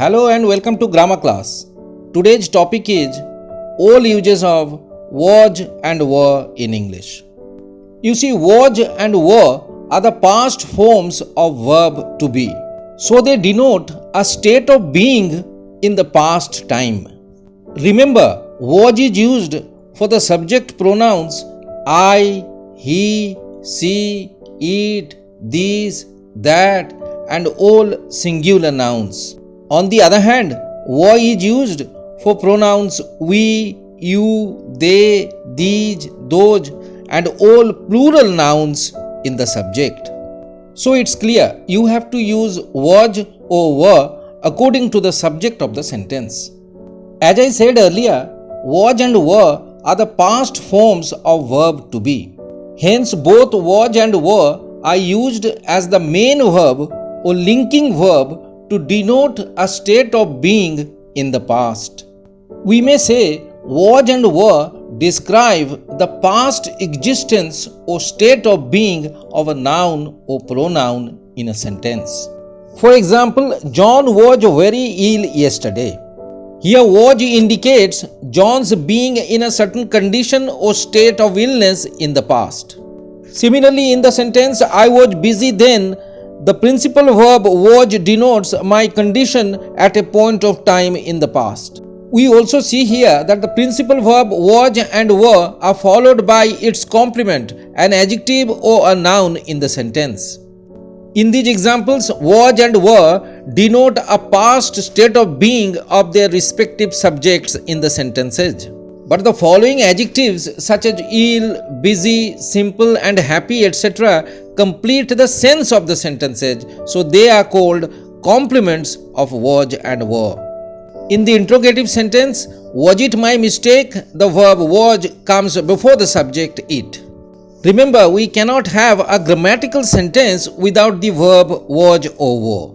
Hello and welcome to grammar class. Today's topic is all uses of was and were in English. You see, was and were are the past forms of verb to be. So they denote a state of being in the past time. Remember, was is used for the subject pronouns I, he, she, it, these, that, and all singular nouns. On the other hand, were is used for pronouns we, you, they, these, those, and all plural nouns in the subject. So it's clear you have to use was or were according to the subject of the sentence. As I said earlier, was and were are the past forms of verb to be. Hence, both was and were are used as the main verb or linking verb to denote a state of being in the past. We may say was and were describe the past existence or state of being of a noun or pronoun in a sentence. For example, John was very ill yesterday. Here, was indicates John's being in a certain condition or state of illness in the past. Similarly, in the sentence, I was busy then, the principal verb was denotes my condition at a point of time in the past. We also see here that the principal verb was and were are followed by its complement, an adjective or a noun in the sentence. In these examples, was and were denote a past state of being of their respective subjects in the sentences. But the following adjectives such as ill, busy, simple and happy etc. complete the sense of the sentences, so they are called complements of was and were. In the interrogative sentence, was it my mistake? The verb was comes before the subject it. Remember, we cannot have a grammatical sentence without the verb was or were.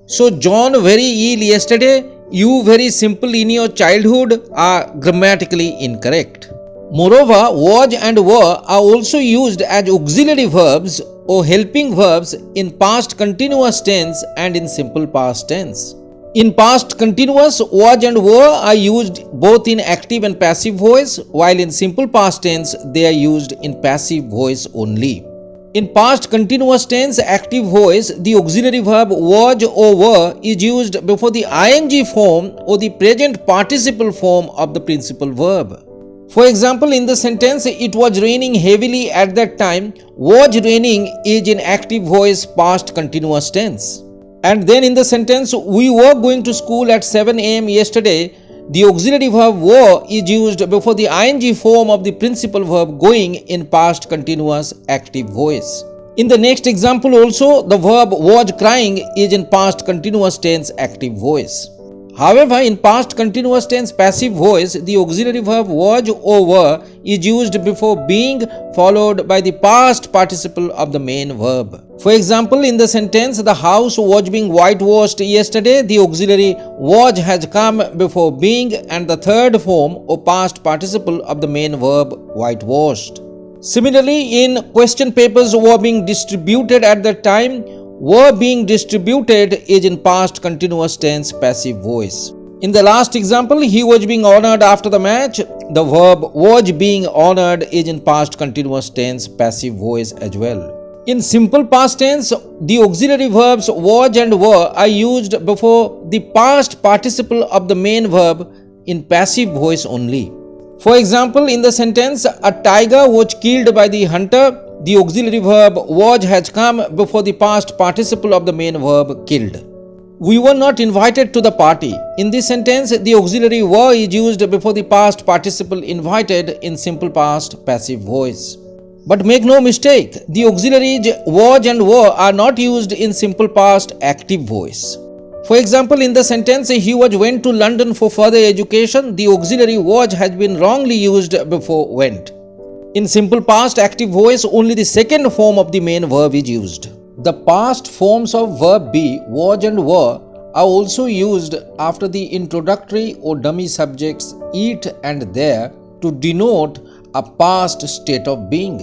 So, John very ill yesterday, you very simple in your childhood are grammatically incorrect. Moreover, was and were are also used as auxiliary verbs or helping verbs in past continuous tense and in simple past tense. In past continuous, was and were are used both in active and passive voice, while in simple past tense, they are used in passive voice only. In past continuous tense, active voice, the auxiliary verb was or were is used before the ing form or the present participle form of the principal verb. For example, in the sentence, it was raining heavily at that time, was raining is in active voice past continuous tense. And then in the sentence, we were going to school at 7 am yesterday, the auxiliary verb were is used before the ing form of the principal verb going in past continuous active voice. In the next example also, the verb was crying is in past continuous tense active voice. However, in past continuous tense passive voice, the auxiliary verb was or were is used before being followed by the past participle of the main verb. For example, in the sentence, the house was being whitewashed yesterday, the auxiliary was has come before being and the third form or past participle of the main verb whitewashed. Similarly, in question papers were being distributed at that time, were being distributed is in past continuous tense passive voice. In the last example, he was being honored after the match. The verb was being honored is in past continuous tense passive voice as well. In simple past tense, the auxiliary verbs was and were are used before the past participle of the main verb in passive voice only. For example, in the sentence, a tiger was killed by the hunter, the auxiliary verb was has come before the past participle of the main verb killed. We were not invited to the party. In this sentence, the auxiliary were is used before the past participle invited in simple past passive voice. But make no mistake, the auxiliaries was and were are not used in simple past active voice. For example, in the sentence, he went to London for further education, the auxiliary was has been wrongly used before went. In simple past active voice, only the second form of the main verb is used. The past forms of verb be, was and were are also used after the introductory or dummy subjects it and there to denote a past state of being.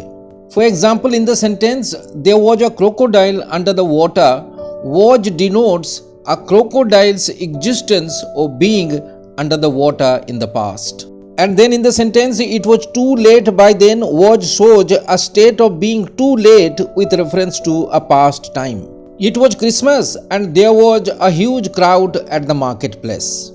For example, in the sentence, there was a crocodile under the water, was denotes a crocodile's existence or being under the water in the past. And then in the sentence, it was too late by then was shows a state of being too late with reference to a past time. It was Christmas and there was a huge crowd at the marketplace.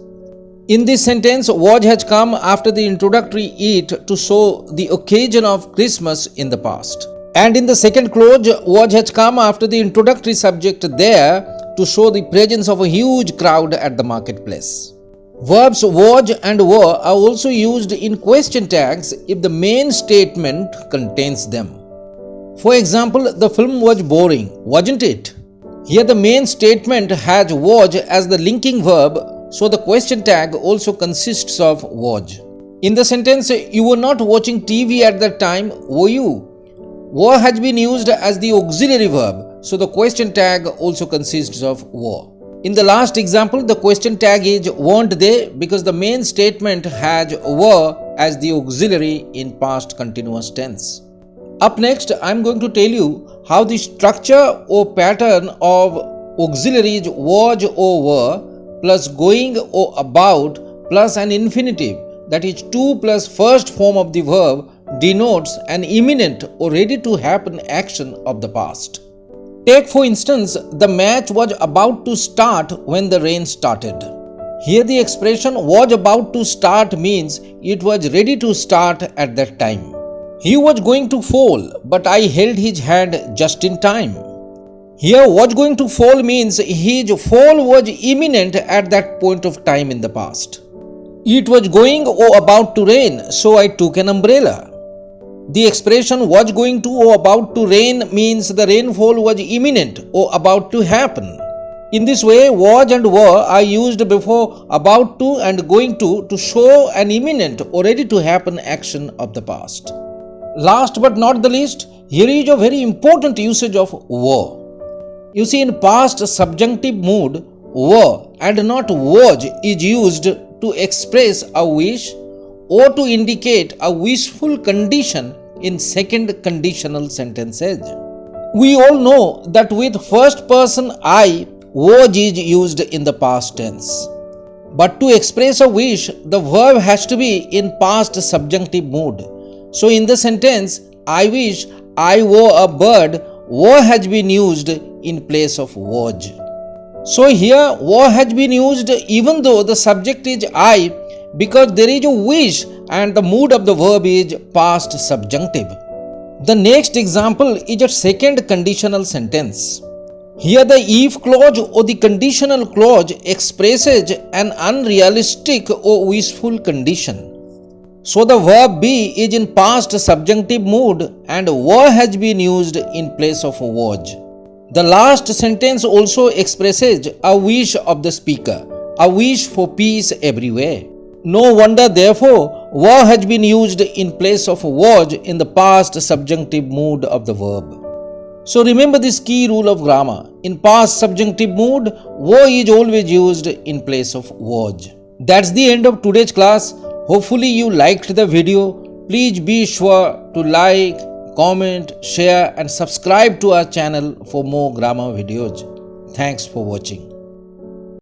In this sentence, was has come after the introductory it to show the occasion of Christmas in the past. And in the second clause, was has come after the introductory subject there to show the presence of a huge crowd at the marketplace. Verbs was and were are also used in question tags if the main statement contains them. For example, the film was boring, wasn't it? Here the main statement has was as the linking verb, so the question tag also consists of was. In the sentence, you were not watching TV at that time, were you? Were has been used as the auxiliary verb, so the question tag also consists of were. In the last example, the question tag is weren't they because the main statement has were as the auxiliary in past continuous tense. Up next, I am going to tell you how the structure or pattern of auxiliaries was or were plus going or about plus an infinitive, that is to plus first form of the verb, denotes an imminent or ready to happen action of the past. Take for instance, the match was about to start when the rain started. Here the expression was about to start means it was ready to start at that time. He was going to fall, but I held his hand just in time. Here was going to fall means his fall was imminent at that point of time in the past. It was going or about to rain, so I took an umbrella. The expression was going to or about to rain means the rainfall was imminent or about to happen. In this way, was and were are used before about to and going to show an imminent or ready to happen action of the past. Last but not the least, here is a very important usage of were. You see, in past subjunctive mood, were and not was is used to express a wish or to indicate a wishful condition in second conditional sentences. We all know that with first person I, was is used in the past tense. But to express a wish, the verb has to be in past subjunctive mood. So in the sentence, I wish I were a bird, were has been used in place of was. So here, were has been used even though the subject is I, because there is a wish and the mood of the verb is past subjunctive. The next example is a second conditional sentence. Here the if clause or the conditional clause expresses an unrealistic or wishful condition. So the verb be is in past subjunctive mood and were has been used in place of was. The last sentence also expresses a wish of the speaker, a wish for peace everywhere. No wonder therefore were has been used in place of was in the past subjunctive mood of the verb. So remember this key rule of grammar. In past subjunctive mood, were is always used in place of was. That's the end of today's class. Hopefully you liked the video. Please be sure to like, comment, share and subscribe to our channel for more grammar videos. Thanks for watching.